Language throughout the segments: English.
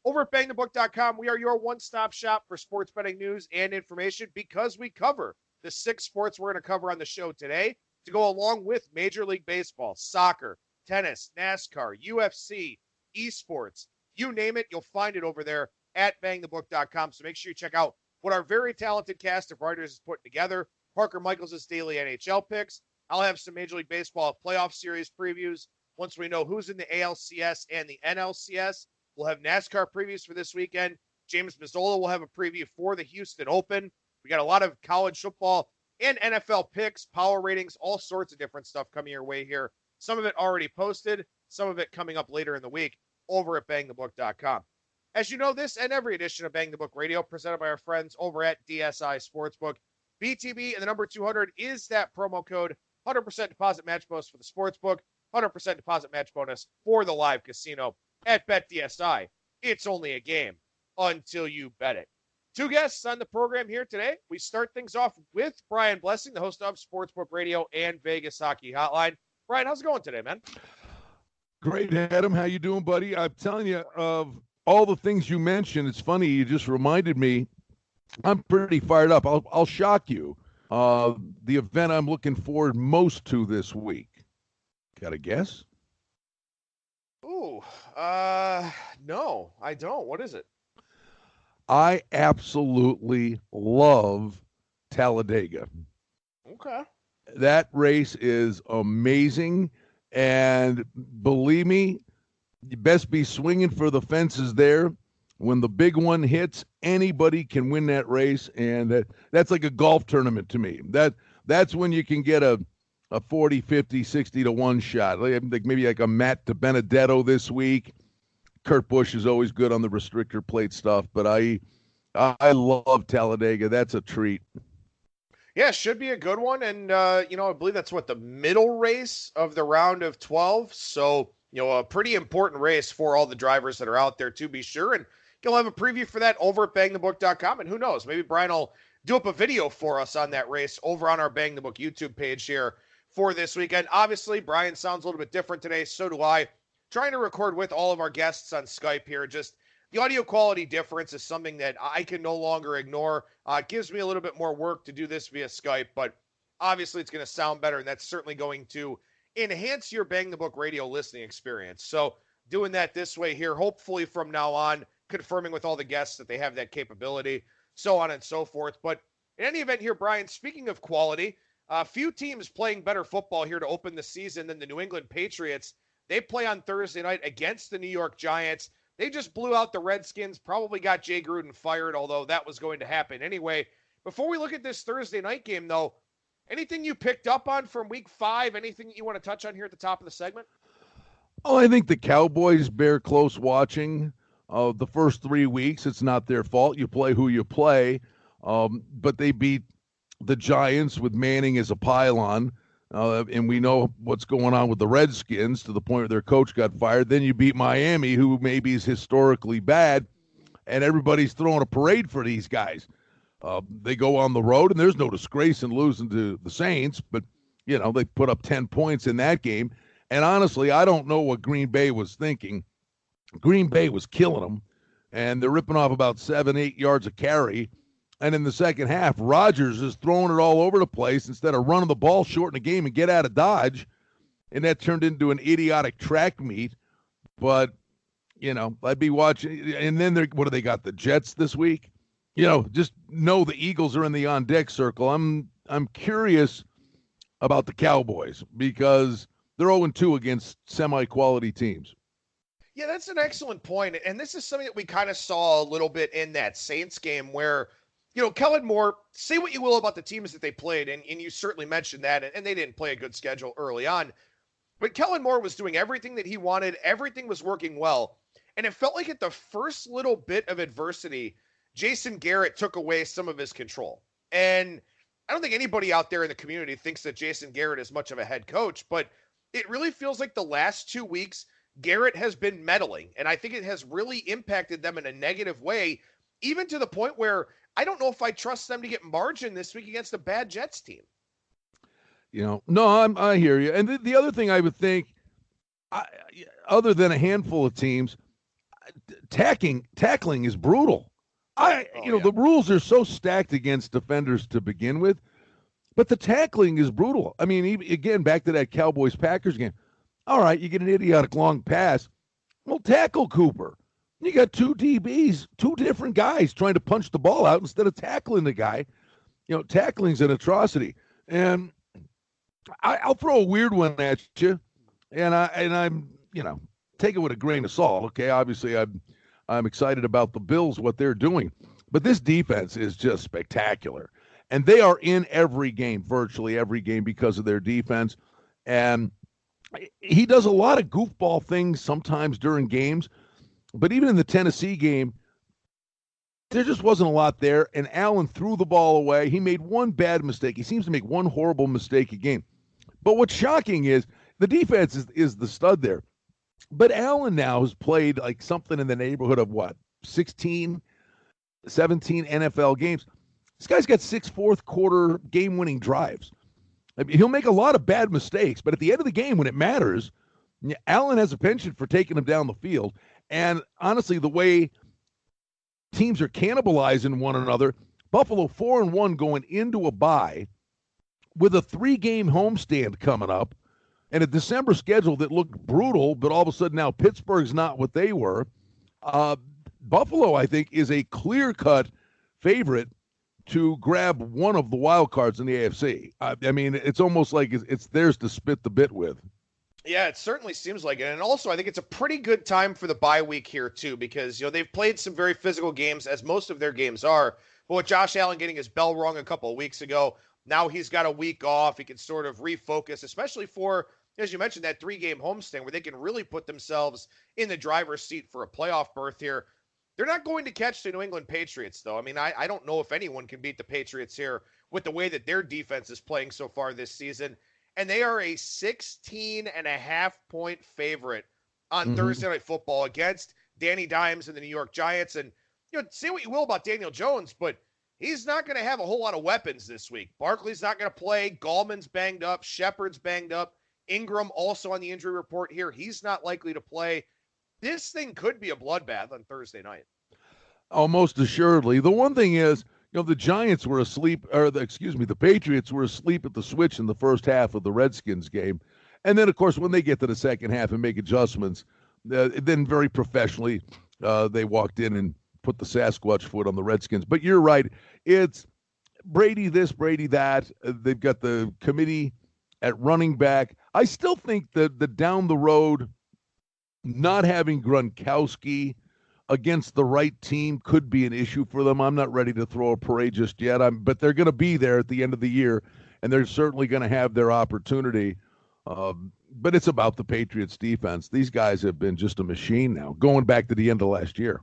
Over at BangTheBook.com, we are your one-stop shop for sports betting news and information because we cover the 6 sports we're going to cover on the show today to go along with Major League Baseball, soccer, tennis, NASCAR, UFC, esports. You name it, you'll find it over there at BangTheBook.com. So make sure you check out what our very talented cast of writers is putting together. Parker Michaels' daily NHL picks. I'll have some Major League Baseball playoff series previews once we know who's in the ALCS and the NLCS. We'll have NASCAR previews for this weekend. James Mazzola will have a preview for the Houston Open. We got a lot of college football and NFL picks, power ratings, all sorts of different stuff coming your way here. Some of it already posted, some of it coming up later in the week over at BangTheBook.com. As you know, this and every edition of Bang the Book Radio presented by our friends over at DSI Sportsbook. BTB and the number 200 is that promo code. 100% deposit match bonus for the Sportsbook, 100% deposit match bonus for the live casino at BetDSI. It's only a game until you bet it. 2 guests on the program here today. We start things off with Brian Blessing, the host of Sportsbook Radio and Vegas Hockey Hotline. Brian, how's it going today, man? Great, Adam. How you doing, buddy? I'm telling you, of all the things you mentioned, it's funny, you just reminded me, I'm pretty fired up. I'll shock you. The event I'm looking forward most to this week. Got a guess? Ooh, no, I don't. What is it? I absolutely love Talladega. Okay. That race is amazing, and believe me, you best be swinging for the fences there. When the big one hits, anybody can win that race, and that's like a golf tournament to me. That's when you can get a 40, 50, 60 to 1 shot. Like maybe like a Matt DiBenedetto this week. Kurt Busch is always good on the restrictor plate stuff, but I love Talladega. That's a treat. Yeah, should be a good one. And, I believe that's the middle race of the round of 12. So, a pretty important race for all the drivers that are out there to be sure. And you'll have a preview for that over at BangTheBook.com. And who knows, maybe Brian will do up a video for us on that race over on our Bang the Book YouTube page here for this weekend. Obviously, Brian sounds a little bit different today. So do I. Trying to record with all of our guests on Skype here. Just the audio quality difference is something that I can no longer ignore. It gives me a little bit more work to do this via Skype, but obviously it's going to sound better, and that's certainly going to enhance your Bang the Book Radio listening experience. So doing that this way here, hopefully from now on, confirming with all the guests that they have that capability, so on and so forth. But in any event here, Brian, speaking of quality, a few teams playing better football here to open the season than the New England Patriots. They play on Thursday night against the New York Giants. They just blew out the Redskins, probably got Jay Gruden fired, although that was going to happen anyway. Before we look at this Thursday night game, though, anything you picked up on from week 5? Anything you want to touch on here at the top of the segment? Oh, I think the Cowboys bear close watching. The first 3 weeks, it's not their fault. You play who you play. But they beat the Giants with Manning as a pylon. And we know what's going on with the Redskins to the point where their coach got fired. Then you beat Miami, who maybe is historically bad, and everybody's throwing a parade for these guys. They go on the road, and there's no disgrace in losing to the Saints, but, they put up 10 points in that game. And honestly, I don't know what Green Bay was thinking. Green Bay was killing them, and they're ripping off about 7-8 yards a carry. And in the second half, Rodgers is throwing it all over the place instead of running the ball short in the game and get out of Dodge. And that turned into an idiotic track meet. But, I'd be watching. And then what do they got, the Jets this week? Just know the Eagles are in the on-deck circle. I'm curious about the Cowboys because they're 0-2 against semi-quality teams. Yeah, that's an excellent point. And this is something that we kind of saw a little bit in that Saints game where, Kellen Moore, say what you will about the teams that they played, and you certainly mentioned that, and they didn't play a good schedule early on. But Kellen Moore was doing everything that he wanted. Everything was working well. And it felt like at the first little bit of adversity, Jason Garrett took away some of his control. And I don't think anybody out there in the community thinks that Jason Garrett is much of a head coach, but it really feels like the last 2 weeks, Garrett has been meddling. And I think it has really impacted them in a negative way, even to the point where I don't know if I trust them to get margin this week against a bad Jets team. No, I hear you. And the other thing I would think, other than a handful of teams, tackling is brutal. The rules are so stacked against defenders to begin with, but the tackling is brutal. I mean, again, back to that Cowboys-Packers game. All right, you get an idiotic long pass. Well, tackle Cooper. You got two DBs, two different guys trying to punch the ball out instead of tackling the guy. Tackling's an atrocity. And I'll throw a weird one at you, and I'm take it with a grain of salt. Okay, obviously I'm excited about the Bills, what they're doing, but this defense is just spectacular, and they are in every game, virtually every game, because of their defense. And he does a lot of goofball things sometimes during games, but even in the Tennessee game, there just wasn't a lot there, and Allen threw the ball away. He made one bad mistake. He seems to make one horrible mistake a game. But what's shocking is the defense is the stud there. But Allen now has played like something in the neighborhood of 16, 17 NFL games. This guy's got 6 fourth-quarter game-winning drives. I mean, he'll make a lot of bad mistakes, but at the end of the game, when it matters, Allen has a penchant for taking them down the field. And honestly, the way teams are cannibalizing one another, Buffalo 4-1 going into a bye with a 3-game homestand coming up and a December schedule that looked brutal, but all of a sudden now Pittsburgh's not what they were. Buffalo, I think, is a clear-cut favorite to grab one of the wild cards in the AFC. I mean, it's almost like it's theirs to spit the bit with. Yeah, it certainly seems like it. And also, I think it's a pretty good time for the bye week here, too, because, they've played some very physical games, as most of their games are. But with Josh Allen getting his bell rung a couple of weeks ago, now he's got a week off. He can sort of refocus, especially for, as you mentioned, that 3-game homestand where they can really put themselves in the driver's seat for a playoff berth here. They're not going to catch the New England Patriots, though. I mean, I don't know if anyone can beat the Patriots here with the way that their defense is playing so far this season. And they are a 16.5-point favorite on Thursday Night Football against Danny Dimes and the New York Giants. And, say what you will about Daniel Jones, but he's not going to have a whole lot of weapons this week. Barkley's not going to play. Gallman's banged up. Shepard's banged up. Ingram also on the injury report here. He's not likely to play. This thing could be a bloodbath on Thursday night. Almost assuredly. The one thing is, the Giants were asleep, the Patriots were asleep at the switch in the first half of the Redskins game. And then, of course, when they get to the second half and make adjustments, then very professionally, they walked in and put the Sasquatch foot on the Redskins. But you're right. It's Brady this, Brady that. They've got the committee at running back. I still think that the down the road, not having Gronkowski against the right team could be an issue for them. I'm not ready to throw a parade just yet, but they're going to be there at the end of the year, and they're certainly going to have their opportunity. But it's about the Patriots defense. These guys have been just a machine now, going back to the end of last year.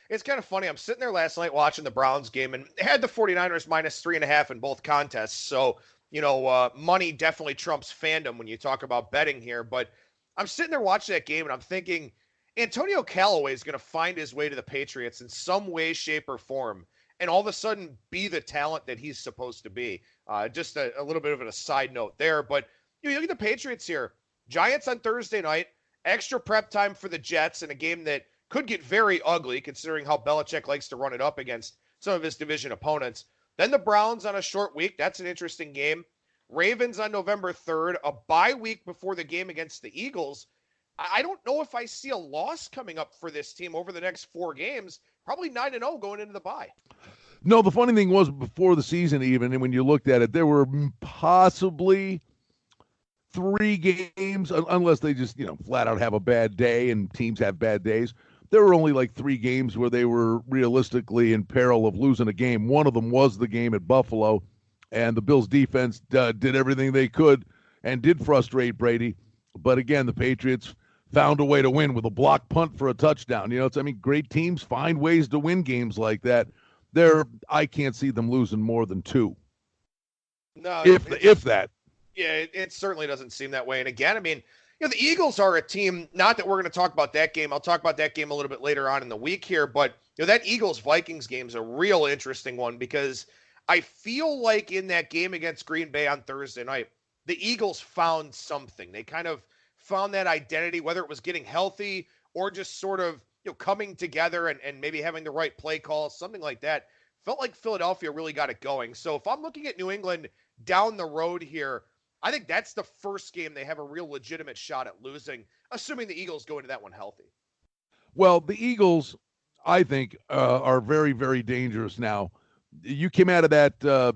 It's kind of funny. I'm sitting there last night watching the Browns game, and they had the 49ers minus 3.5 in both contests. So, money definitely trumps fandom when you talk about betting here. But I'm sitting there watching that game, and I'm thinking, Antonio Callaway is going to find his way to the Patriots in some way, shape, or form, and all of a sudden be the talent that he's supposed to be. Just a little bit of a side note there. But you look at the Patriots here. Giants on Thursday night, extra prep time for the Jets in a game that could get very ugly considering how Belichick likes to run it up against some of his division opponents. Then the Browns on a short week. That's an interesting game. Ravens on November 3rd, a bye week before the game against the Eagles. I don't know if I see a loss coming up for this team over the next 4 games. Probably 9-0 going into the bye. No, the funny thing was before the season even, and when you looked at it, there were possibly 3 games, unless they just, flat out have a bad day, and teams have bad days. There were only like 3 games where they were realistically in peril of losing a game. One of them was the game at Buffalo, and the Bills defense did everything they could and did frustrate Brady. But again, the Patriots found a way to win with a block punt for a touchdown. Great teams find ways to win games like that. I can't see them losing more than 2. No, if that. Yeah, it certainly doesn't seem that way. And again, the Eagles are a team, not that we're going to talk about that game. I'll talk about that game a little bit later on in the week here, but that Eagles-Vikings game is a real interesting one because I feel like in that game against Green Bay on Thursday night, the Eagles found something. They kind of found that identity, whether it was getting healthy or just sort of coming together and maybe having the right play calls, something like that. Felt like Philadelphia really got it going. So if I'm looking at New England down the road here, I think that's the first game they have a real legitimate shot at losing, assuming the Eagles go into that one healthy. Well, the Eagles, I think, are very, very dangerous now. You came out of that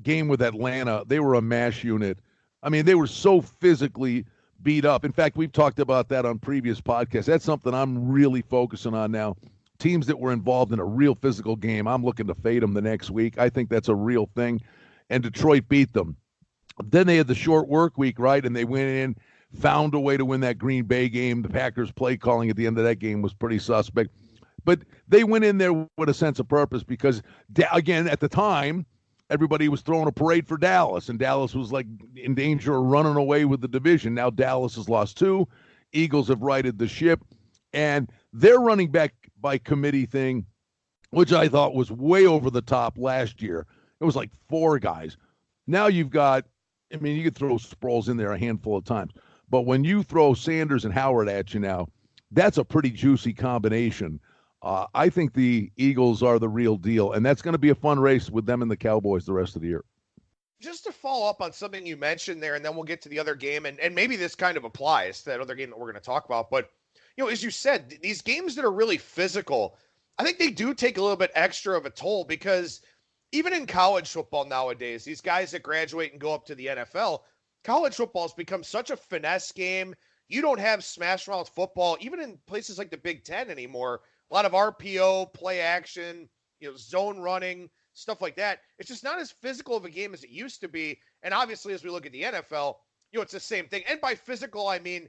game with Atlanta. They were a mash unit. I mean, they were so physically beat up. In fact, we've talked about that on previous podcasts. That's something I'm really focusing on now. Teams that were involved in a real physical game, I'm looking to fade them the next week. I think that's a real thing. And Detroit beat them. Then they had the short work week, right? And they went in, found a way to win that Green Bay game. The Packers play calling at the end of that game was pretty suspect. But they went in there with a sense of purpose because, again, at the time, everybody was throwing a parade for Dallas, and Dallas was like in danger of running away with the division. Now Dallas has lost 2. Eagles have righted the ship, and their running back by committee thing, which I thought was way over the top last year. It was like 4 guys. Now you've got, I mean, you could throw Sproles in there a handful of times, but when you throw Sanders and Howard at you now, that's a pretty juicy combination. I think the Eagles are the real deal, and that's going to be a fun race with them and the Cowboys the rest of the year. Just to follow up on something you mentioned there, and then we'll get to the other game, and maybe this kind of applies to that other game that we're going to talk about. But, as you said, these games that are really physical, I think they do take a little bit extra of a toll because even in college football nowadays, these guys that graduate and go up to the NFL, college football has become such a finesse game. You don't have smash mouth football, even in places like the Big Ten anymore. A lot of RPO, play action, zone running, stuff like that. It's just not as physical of a game as it used to be. And obviously, as we look at the NFL, it's the same thing. And by physical, I mean,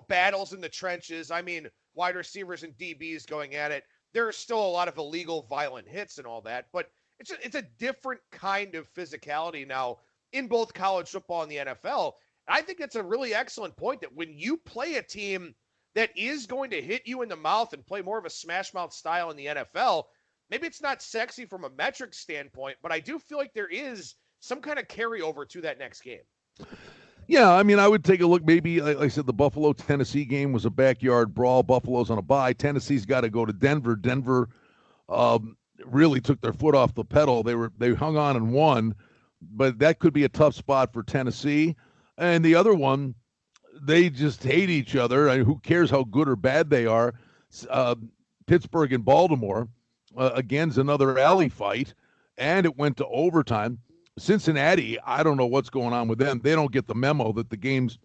battles in the trenches. I mean, wide receivers and DBs going at it. There are still a lot of illegal, violent hits and all that. But it's a different kind of physicality now in both college football and the NFL. I think that's a really excellent point that when you play a team that is going to hit you in the mouth and play more of a smash mouth style in the NFL, maybe it's not sexy from a metric standpoint, but I do feel like there is some kind of carryover to that next game. Yeah, I mean, I would take a look. Maybe, like I said, the Buffalo-Tennessee game was a backyard brawl. Buffalo's on a bye. Tennessee's got to go to Denver. Denver really took their foot off the pedal. They hung on and won, but that could be a tough spot for Tennessee. And the other one, they just hate each other. I mean, who cares how good or bad they are? Pittsburgh and Baltimore, again's another alley fight, and it went to overtime. Cincinnati, I don't know what's going on with them. They don't get the memo that the games,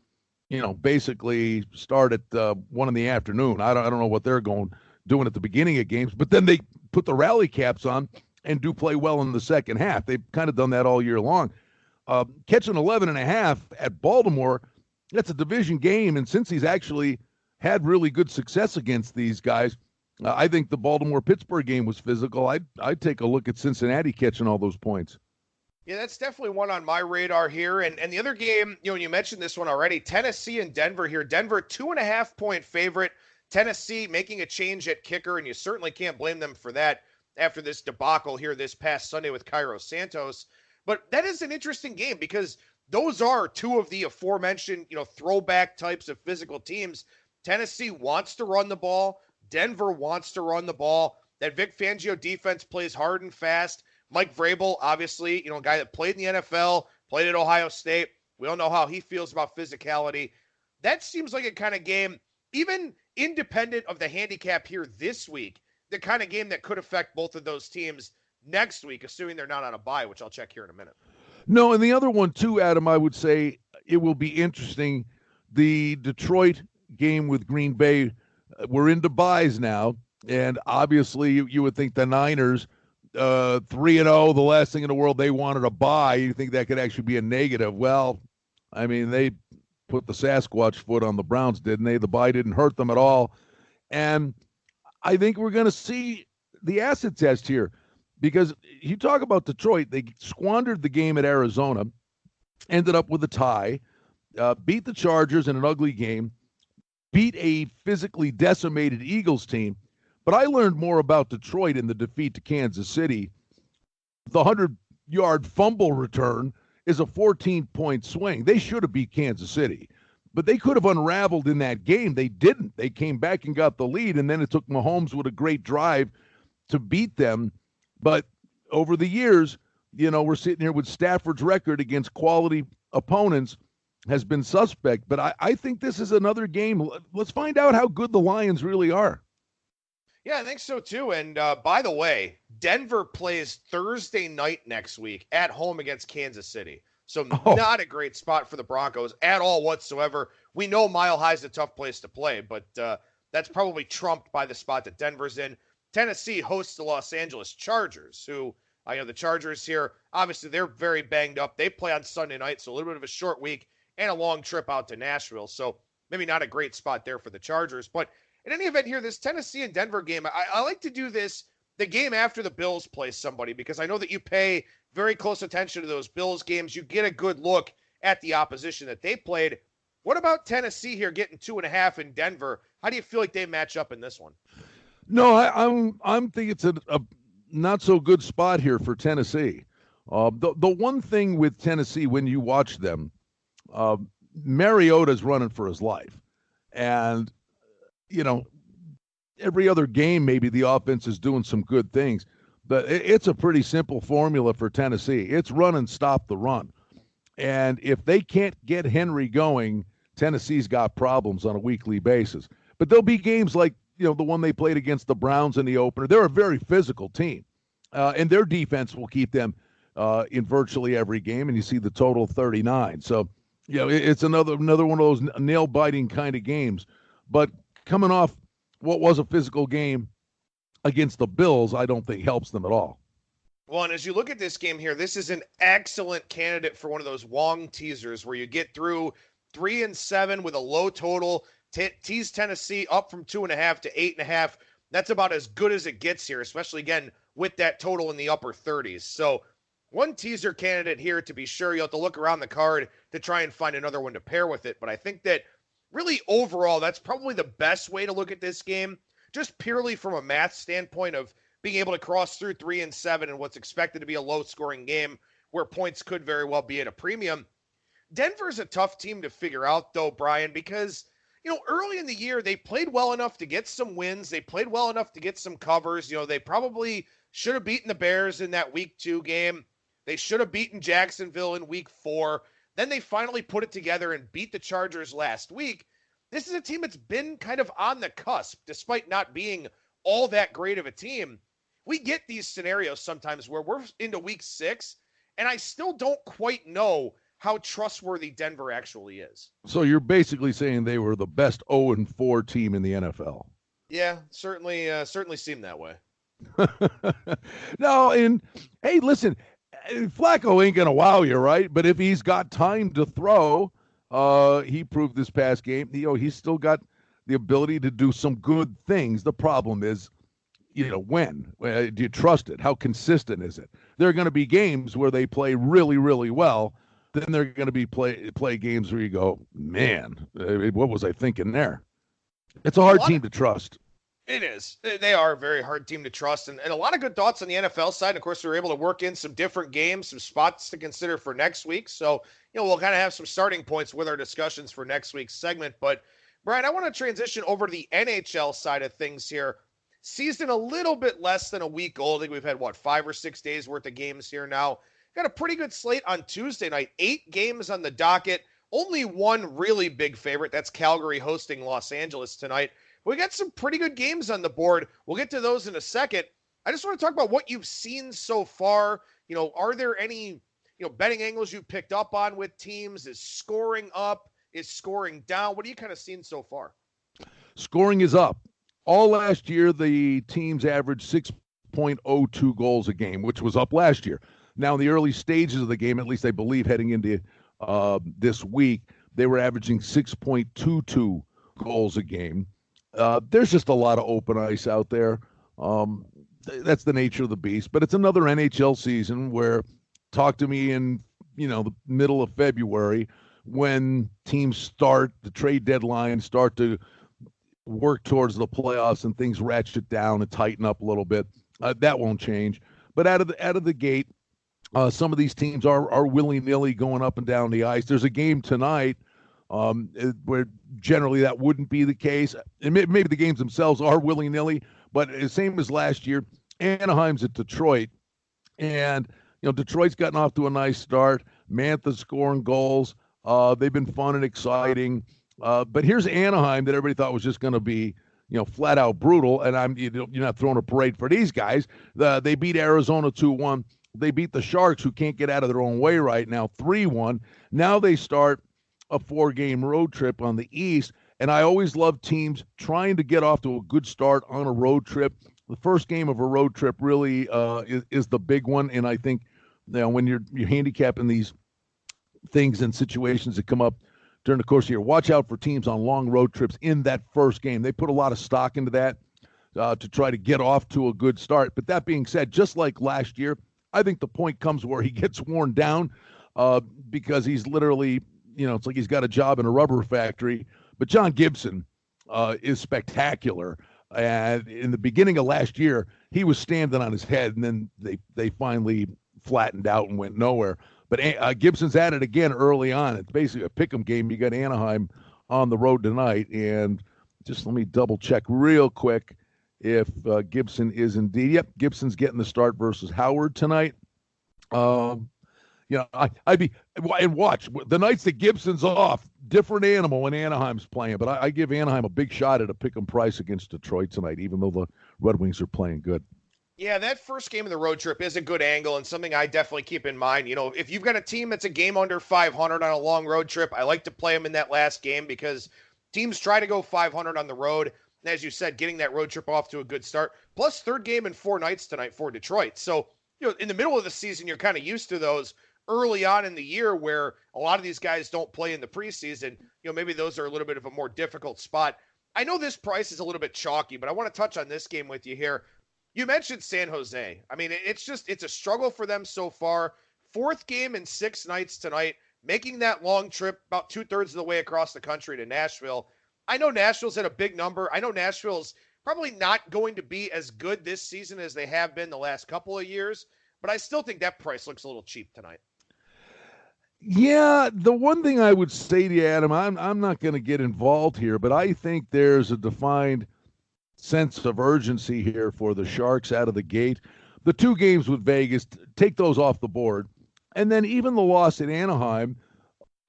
basically start at 1 in the afternoon. I don't know what they're doing at the beginning of games, but then they put the rally caps on and do play well in the second half. They've kind of done that all year long. Catching 11.5 at Baltimore, that's a division game, and since he's actually had really good success against these guys, I think the Baltimore-Pittsburgh game was physical. I'd take a look at Cincinnati catching all those points. Yeah, that's definitely one on my radar here. And the other game, you mentioned this one already, Tennessee and Denver here. Denver, 2.5-point favorite. Tennessee making a change at kicker, and you certainly can't blame them for that after this debacle here this past Sunday with Cairo Santos. But that is an interesting game because those are 2 of the aforementioned, throwback types of physical teams. Tennessee wants to run the ball. Denver wants to run the ball. That Vic Fangio defense plays hard and fast. Mike Vrabel, obviously, a guy that played in the NFL, played at Ohio State. We all know how he feels about physicality. That seems like a kind of game, even independent of the handicap here this week, the kind of game that could affect both of those teams next week, assuming they're not on a bye, which I'll check here in a minute. No, and the other one too, Adam, I would say it will be interesting. The Detroit game with Green Bay, we're into buys now, and obviously you would think the Niners, 3-0, the last thing in the world, they wanted a bye. You think that could actually be a negative? Well, I mean, they put the Sasquatch foot on the Browns, didn't they? The bye didn't hurt them at all. And I think we're going to see the acid test here because you talk about Detroit, they squandered the game at Arizona, ended up with a tie, beat the Chargers in an ugly game, beat a physically decimated Eagles team. But I learned more about Detroit in the defeat to Kansas City. The 100-yard fumble return is a 14-point swing. They should have beat Kansas City. But they could have unraveled in that game. They didn't. They came back and got the lead, and then it took Mahomes with a great drive to beat them. But over the years, we're sitting here with Stafford's record against quality opponents has been suspect. But I think this is another game. Let's find out how good the Lions really are. Yeah, I think so too. And by the way, Denver plays Thursday night next week at home against Kansas City. So not a great spot for the Broncos at all whatsoever. We know Mile High is a tough place to play, but that's probably trumped by the spot that Denver's in. Tennessee hosts the Los Angeles Chargers, who, the Chargers here, obviously they're very banged up. They play on Sunday night, so a little bit of a short week and a long trip out to Nashville. So maybe not a great spot there for the Chargers. But in any event here, this Tennessee and Denver game, I like to do this the game after the Bills play somebody, because I know that you pay very close attention to those Bills games. You get a good look at the opposition that they played. What about Tennessee here getting 2.5 in Denver? How do you feel like they match up in this one? No, I'm thinking it's a not so good spot here for Tennessee. The one thing with Tennessee, when you watch them, Mariota's running for his life. And, every other game, maybe the offense is doing some good things. But it's a pretty simple formula for Tennessee. It's run and stop the run. And if they can't get Henry going, Tennessee's got problems on a weekly basis. But there'll be games like, the one they played against the Browns in the opener. They're a very physical team. And their defense will keep them in virtually every game. And you see the total 39. So, it's another one of those nail-biting kind of games. But coming off what was a physical game against the Bills, I don't think helps them at all. Well, and as you look at this game here, this is an excellent candidate for one of those long teasers where you get through 3 and 7 with a low total, tease Tennessee up from 2.5 to 8.5. That's about as good as it gets here, especially, again, with that total in the upper 30s. So one teaser candidate here to be sure. You'll have to look around the card to try and find another one to pair with it. But I think that really overall, that's probably the best way to look at this game, just purely from a math standpoint of being able to cross through 3 and 7 and what's expected to be a low-scoring game where points could very well be at a premium. Denver's a tough team to figure out, though, Brian, because, early in the year, they played well enough to get some wins. They played well enough to get some covers. They probably should have beaten the Bears in that Week 2 game. They should have beaten Jacksonville in Week 4. Then they finally put it together and beat the Chargers last week. This is a team that's been kind of on the cusp, despite not being all that great of a team. We get these scenarios sometimes where we're into Week 6, and I still don't quite know how trustworthy Denver actually is. So you're basically saying they were the best 0-4 team in the NFL. Yeah, certainly seemed that way. No, and hey, listen, Flacco ain't going to wow you, right? But if he's got time to throw, he proved this past game, he's still got the ability to do some good things. The problem is, when? Do you trust it? How consistent is it? There are going to be games where they play really, really well. Then they're going to be play games where you go, man, what was I thinking there? It's a hard team to trust. It is. They are a very hard team to trust. And a lot of good thoughts on the NFL side. And of course, we were able to work in some different games, some spots to consider for next week. So, we'll kind of have some starting points with our discussions for next week's segment. But, Brian, I want to transition over to the NHL side of things here. Season a little bit less than a week old. I think we've had, 5 or 6 days worth of games here now. Got a pretty good slate on Tuesday night. 8 games on the docket. Only one really big favorite. That's Calgary hosting Los Angeles tonight. We got some pretty good games on the board. We'll get to those in a second. I just want to talk about what you've seen so far. Are there any, betting angles you picked up on with teams? Is scoring up? Is scoring down? What have you kind of seen so far? Scoring is up. All last year, the teams averaged 6.02 goals a game, which was up last year. Now, in the early stages of the game, at least I believe heading into this week, they were averaging 6.22 goals a game. There's just a lot of open ice out there. That's the nature of the beast. But it's another NHL season where talk to me in, the middle of February when teams start the trade deadline, start to work towards the playoffs and things ratchet down and tighten up a little bit. That won't change. But out of the gate, some of these teams are willy-nilly going up and down the ice. There's a game tonight where generally that wouldn't be the case. And maybe the games themselves are willy-nilly, but same as last year, Anaheim's at Detroit. And, Detroit's gotten off to a nice start. Mantha's scoring goals. They've been fun and exciting. But here's Anaheim that everybody thought was just going to be, flat out brutal. And you're not throwing a parade for these guys. They beat Arizona 2-1. They beat the Sharks, who can't get out of their own way right now, 3-1. Now they start a 4-game road trip on the East. And I always love teams trying to get off to a good start on a road trip. The first game of a road trip really is the big one. And I think, when you're handicapping these things and situations that come up during the course of the year, watch out for teams on long road trips in that first game. They put a lot of stock into that to try to get off to a good start. But that being said, just like last year, I think the point comes where he gets worn down because he's literally, it's like he's got a job in a rubber factory. But John Gibson is spectacular. And in the beginning of last year, he was standing on his head, and then they finally flattened out and went nowhere. But Gibson's at it again early on. It's basically a pick'em game. You got Anaheim on the road tonight. And just let me double check real quick if Gibson is indeed. Yep, Gibson's getting the start versus Howard tonight. I'd be and watch the nights that Gibson's off. Different animal when Anaheim's playing, but I give Anaheim a big shot at a pick'em price against Detroit tonight, even though the Red Wings are playing good. Yeah, that first game of the road trip is a good angle and something I definitely keep in mind. If you've got a team that's a game under 500 on a long road trip, I like to play them in that last game because teams try to go 500 on the road. And as you said, getting that road trip off to a good start. Plus, third game in 4 nights tonight for Detroit. So, in the middle of the season, you're kind of used to those early on in the year where a lot of these guys don't play in the preseason. Maybe those are a little bit of a more difficult spot. I know this price is a little bit chalky, but I want to touch on this game with you here. You mentioned San Jose. I mean, it's a struggle for them so far. 4th game in 6 nights tonight, making that long trip about 2/3 of the way across the country to Nashville. I know Nashville's at a big number. I know Nashville's probably not going to be as good this season as they have been the last couple of years, but I still think that price looks a little cheap tonight. Yeah, the one thing I would say to you, Adam, I'm not going to get involved here, but I think there's a defined sense of urgency here for the Sharks out of the gate. The 2 games with Vegas, take those off the board. And then even the loss at Anaheim,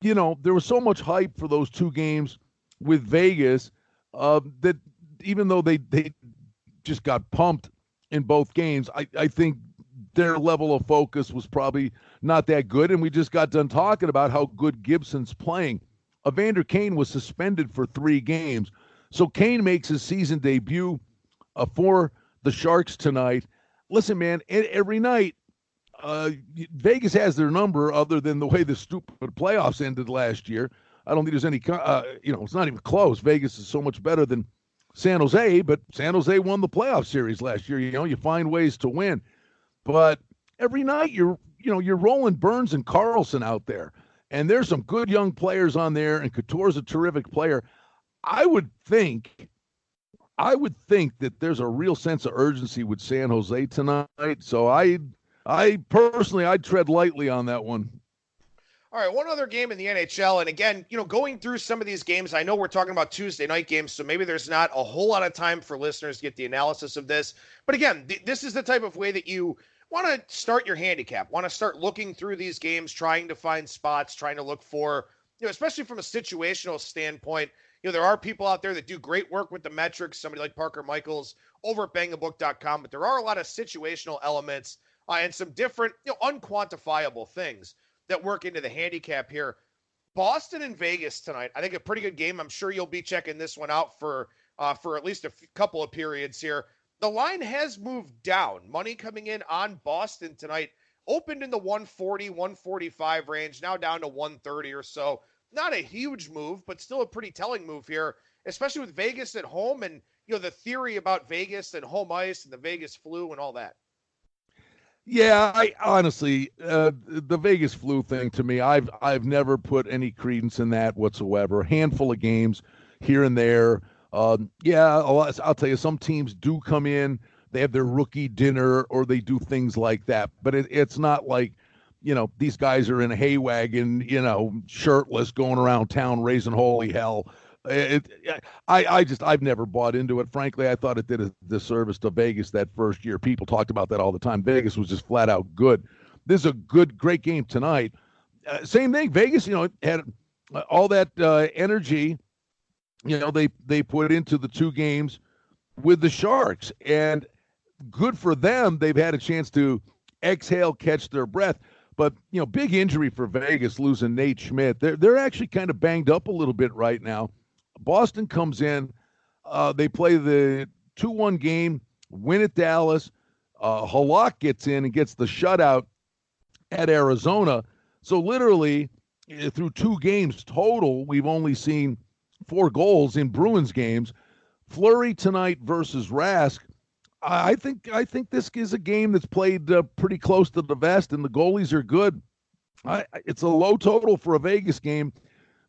there was so much hype for those 2 games with Vegas that even though they just got pumped in both games, I think their level of focus was probably not that good. And we just got done talking about how good Gibson's playing. Evander Kane was suspended for 3 games. So Kane makes his season debut for the Sharks tonight. Listen, man, every night, Vegas has their number other than the way the stupid playoffs ended last year. I don't think there's any, it's not even close. Vegas is so much better than San Jose, but San Jose won the playoff series last year. You find ways to win. But every night you're rolling Burns and Carlson out there. And there's some good young players on there, and Couture's a terrific player. I would think that there's a real sense of urgency with San Jose tonight. So I personally, I'd tread lightly on that one. All right, one other game in the NHL. And again, going through some of these games, I know we're talking about Tuesday night games, so maybe there's not a whole lot of time for listeners to get the analysis of this. But again, this is the type of way that you want to start your handicap, want to start looking through these games, trying to find spots, trying to look for, especially from a situational standpoint. There are people out there that do great work with the metrics, somebody like Parker Michaels over at BangTheBook.com, but there are a lot of situational elements and some different, unquantifiable things that work into the handicap here. Boston and Vegas tonight, I think a pretty good game. I'm sure you'll be checking this one out for at least a couple of periods here. The line has moved down. Money coming in on Boston tonight, opened in the 140, 145 range, now down to 130 or so. Not a huge move, but still a pretty telling move here, especially with Vegas at home and, the theory about Vegas and home ice and the Vegas flu and all that. Yeah, I honestly, the Vegas flu thing to me, I've never put any credence in that whatsoever. A handful of games here and there. I'll tell you, some teams do come in, they have their rookie dinner or they do things like that. But it's not like, these guys are in a hay wagon, shirtless, going around town raising holy hell. I've never bought into it. Frankly, I thought it did a disservice to Vegas that first year. People talked about that all the time. Vegas was just flat out good. This is a great game tonight. Same thing. Vegas, had all that energy, they put into the two games with the Sharks, and good for them. They've had a chance to exhale, catch their breath. But, big injury for Vegas, losing Nate Schmidt. They're actually kind of banged up a little bit right now. Boston comes in. They play the 2-1 game, win at Dallas. Halak gets in and gets the shutout at Arizona. So literally, through two games total, we've only seen 4 goals in Bruins games. Fleury tonight versus Rask. I think this is a game that's played pretty close to the vest, and the goalies are good. It's a low total for a Vegas game,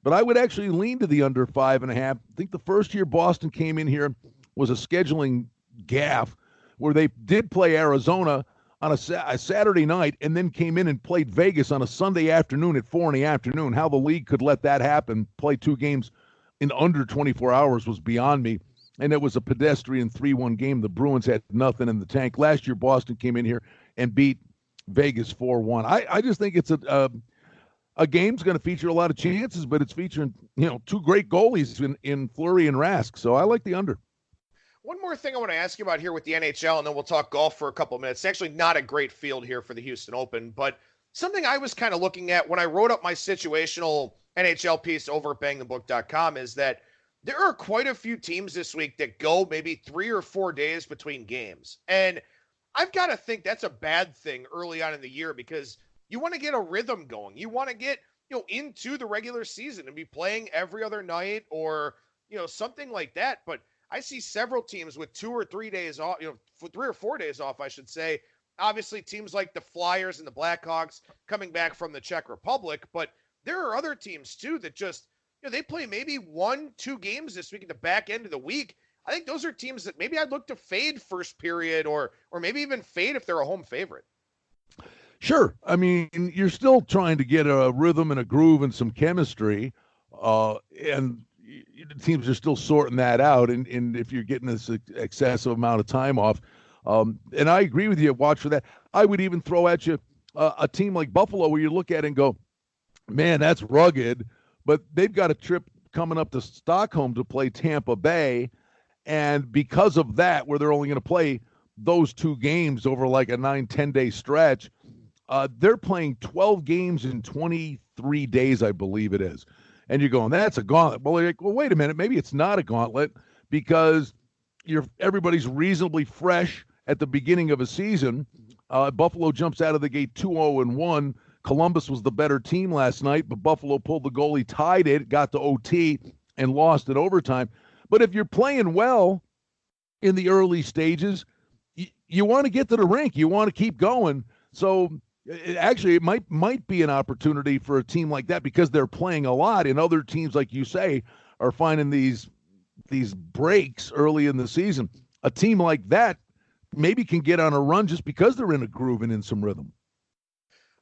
but I would actually lean to the under 5.5. I think the first year Boston came in here was a scheduling gaffe where they did play Arizona on a Saturday night and then came in and played Vegas on a Sunday afternoon at 4 p.m. How the league could let that happen, play 2 games in under 24 hours, was beyond me. And it was a pedestrian 3-1 game. The Bruins had nothing in the tank. Last year, Boston came in here and beat Vegas 4-1. I just think it's a game's going to feature a lot of chances, but it's featuring, 2 great goalies in Fleury and Rask. So I like the under. One more thing I want to ask you about here with the NHL, and then we'll talk golf for a couple of minutes. It's actually not a great field here for the Houston Open, but something I was kind of looking at when I wrote up my situational NHL piece over at BangTheBook.com is that there are quite a few teams this week that go maybe 3 or 4 days between games. And I've got to think that's a bad thing early on in the year because you want to get a rhythm going. You want to get, into the regular season and be playing every other night or, something like that. But I see several teams with 2 or 3 days off, 3 or 4 days off, I should say. Obviously, teams like the Flyers and the Blackhawks coming back from the Czech Republic. But there are other teams, too, that just, they play maybe 1-2 games this week at the back end of the week. I think those are teams that maybe I'd look to fade first period or maybe even fade if they're a home favorite. Sure. I mean, you're still trying to get a rhythm and a groove and some chemistry, and the teams are still sorting that out. And if you're getting this excessive amount of time off, and I agree with you, watch for that. I would even throw at you a team like Buffalo where you look at it and go, man, that's rugged. But they've got a trip coming up to Stockholm to play Tampa Bay. And because of that, where they're only going to play those 2 games over like a 9-10 day stretch, they're playing 12 games in 23 days, I believe it is. And you're going, that's a gauntlet. Well, you're like, well, wait a minute. Maybe it's not a gauntlet because everybody's reasonably fresh at the beginning of a season. Buffalo jumps out of the gate 2-0-1. Columbus was the better team last night, but Buffalo pulled the goalie, tied it, got to OT, and lost in overtime. But if you're playing well in the early stages, you want to get to the rink. You want to keep going. So it might be an opportunity for a team like that because they're playing a lot, and other teams, like you say, are finding these breaks early in the season. A team like that maybe can get on a run just because they're in a groove and in some rhythm.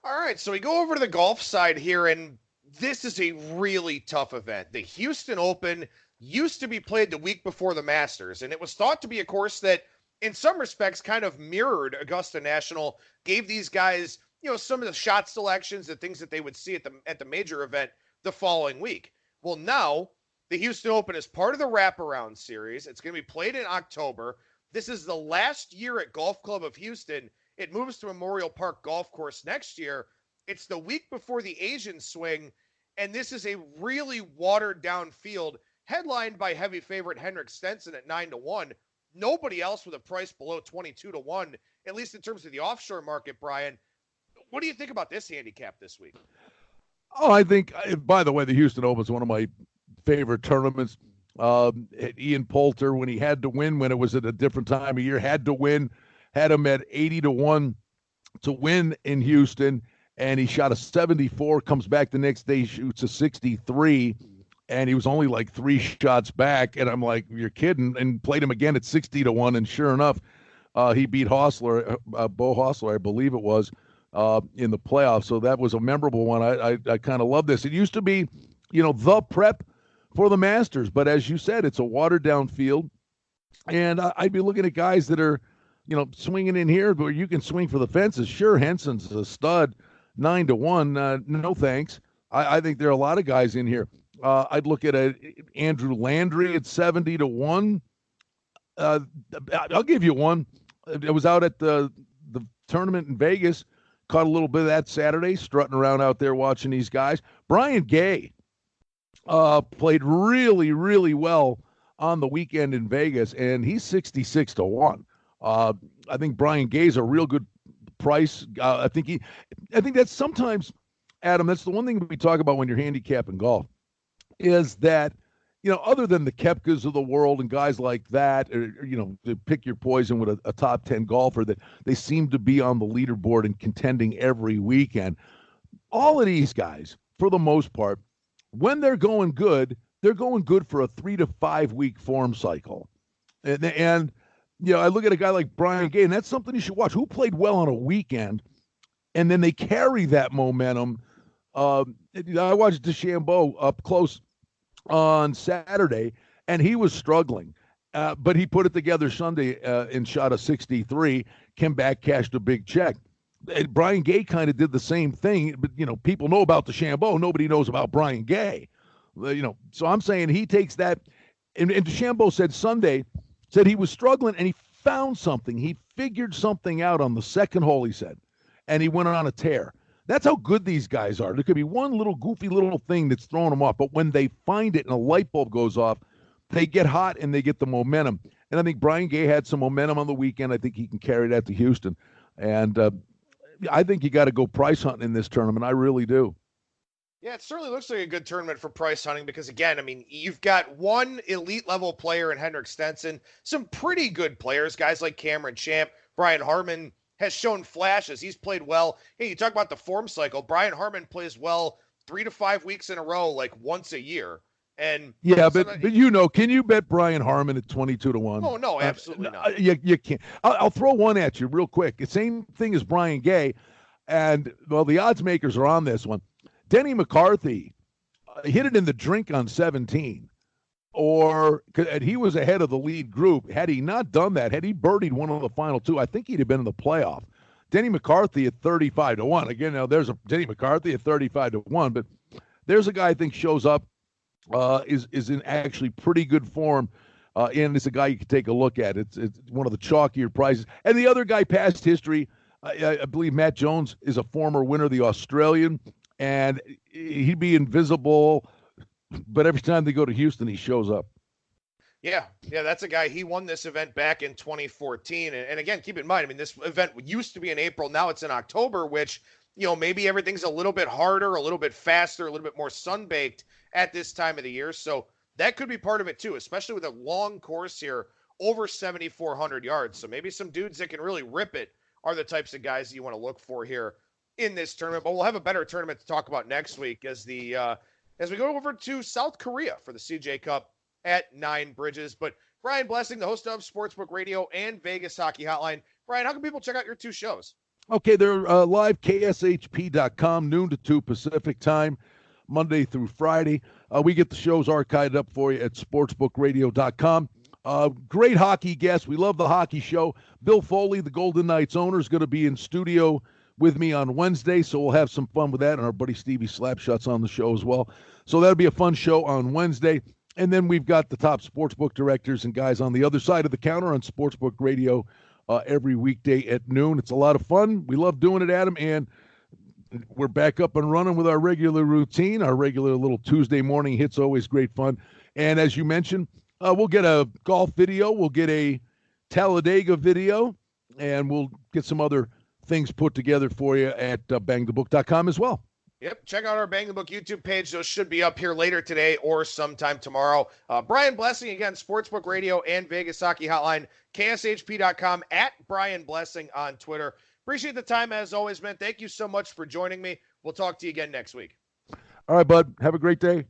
All right, so we go over to the golf side here, and this is a really tough event. The Houston Open used to be played the week before the Masters, and it was thought to be a course that, in some respects, kind of mirrored Augusta National, gave these guys, some of the shot selections, the things that they would see at the major event the following week. Well, now the Houston Open is part of the wraparound series. It's going to be played in October. This is the last year at Golf Club of Houston. It moves to Memorial Park Golf Course next year. It's the week before the Asian Swing, and this is a really watered-down field, headlined by heavy favorite Henrik Stenson at 9-1. Nobody else with a price below 22-1, at least in terms of the offshore market, Brian. What do you think about this handicap this week? Oh, I think, by the way, the Houston Open is one of my favorite tournaments. Ian Poulter, when he had to win, when it was at a different time of year, had to win. Had him at 80-1 to win in Houston, and he shot a 74, comes back the next day, shoots a 63, and he was only like 3 shots back, and I'm like, you're kidding, and played him again at 60-1, and sure enough, he beat Hostler, Bo Hostler, I believe it was, in the playoffs. So that was a memorable one. I kind of love this. It used to be, the prep for the Masters, but as you said, it's a watered down field. And I'd be looking at guys that are, swinging in here where you can swing for the fences. Sure, Henson's a stud, 9-1. No thanks. I think there are a lot of guys in here. I'd look at Andrew Landry at 70-1. I'll give you one. I was out at the tournament in Vegas, caught a little bit of that Saturday, strutting around out there watching these guys. Brian Gay played really, really well on the weekend in Vegas, and he's 66-1. I think Brian Gay's a real good price. I think that's sometimes, Adam, that's the one thing we talk about when you're handicapping golf, is that, other than the Koepkas of the world and guys like that, or, to pick your poison with a top 10 golfer, that they seem to be on the leaderboard and contending every weekend. All of these guys, for the most part, when they're going good for a 3 to 5 week form cycle. And I look at a guy like Brian Gay, and that's something you should watch. Who played well on a weekend, and then they carry that momentum. I watched DeChambeau up close on Saturday, and he was struggling. But he put it together Sunday and shot a 63, came back, cashed a big check. And Brian Gay kind of did the same thing, but, people know about DeChambeau. Nobody knows about Brian Gay. So I'm saying he takes that, and DeChambeau said Sunday, said he was struggling, and he found something. He figured something out on the second hole, he said, and he went on a tear. That's how good these guys are. There could be one little goofy little thing that's throwing them off, but when they find it and a light bulb goes off, they get hot and they get the momentum. And I think Brian Gay had some momentum on the weekend. I think he can carry that to Houston. And I think you got to go price hunting in this tournament. I really do. Yeah, it certainly looks like a good tournament for price hunting because, again, you've got one elite-level player in Henrik Stenson, some pretty good players, guys like Cameron Champ. Brian Harman has shown flashes. He's played well. Hey, you talk about the form cycle. Brian Harman plays well 3 to 5 weeks in a row, like once a year. And yeah, but can you bet Brian Harman at 22-1? Oh, no, absolutely not. You can't. I'll throw one at you real quick. The same thing as Brian Gay, and, well, the odds makers are on this one. Denny McCarthy hit it in the drink on 17, and he was ahead of the lead group. Had he not done that, had he birdied one of the final two, I think he'd have been in the playoff. Denny McCarthy at 35-1. Again, now there's a Denny McCarthy at 35-1, but there's a guy I think shows up, is in actually pretty good form, and it's a guy you can take a look at. It's one of the chalkier prizes. And the other guy, past history, I believe Matt Jones is a former winner of the Australian. And he'd be invisible, but every time they go to Houston, he shows up. Yeah, that's a guy. He won this event back in 2014. And again, keep in mind, this event used to be in April. Now it's in October, which, maybe everything's a little bit harder, a little bit faster, a little bit more sun-baked at this time of the year. So that could be part of it too, especially with a long course here, over 7,400 yards. So maybe some dudes that can really rip it are the types of guys that you want to look for here in this tournament. But we'll have a better tournament to talk about next week as we go over to South Korea for the CJ Cup at Nine Bridges. But Brian Blessing, the host of Sportsbook Radio and Vegas Hockey Hotline. Brian, how can people check out your two shows? Okay, they're live, kshp.com, noon to 2 Pacific time, Monday through Friday. We get the shows archived up for you at sportsbookradio.com. Great hockey guests. We love the hockey show. Bill Foley, the Golden Knights owner, is going to be in studio with me on Wednesday, so we'll have some fun with that, and our buddy Stevie Slapshot's on the show as well. So that'll be a fun show on Wednesday. And then we've got the top sportsbook directors and guys on the other side of the counter on Sportsbook Radio every weekday at noon. It's a lot of fun. We love doing it, Adam, and we're back up and running with our regular routine. Our regular little Tuesday morning hit's always great fun. And as you mentioned, we'll get a golf video, we'll get a Talladega video, and we'll get some other things put together for you at bangthebook.com as well. Yep, check out our Bang the Book YouTube page. Those should be up here later today or sometime tomorrow. Brian Blessing, again, Sportsbook Radio and Vegas Hockey Hotline, kshp.com, at Brian Blessing on Twitter. Appreciate the time as always, man. Thank you so much for joining me. We'll talk to you again next week. All right, bud. Have a great day.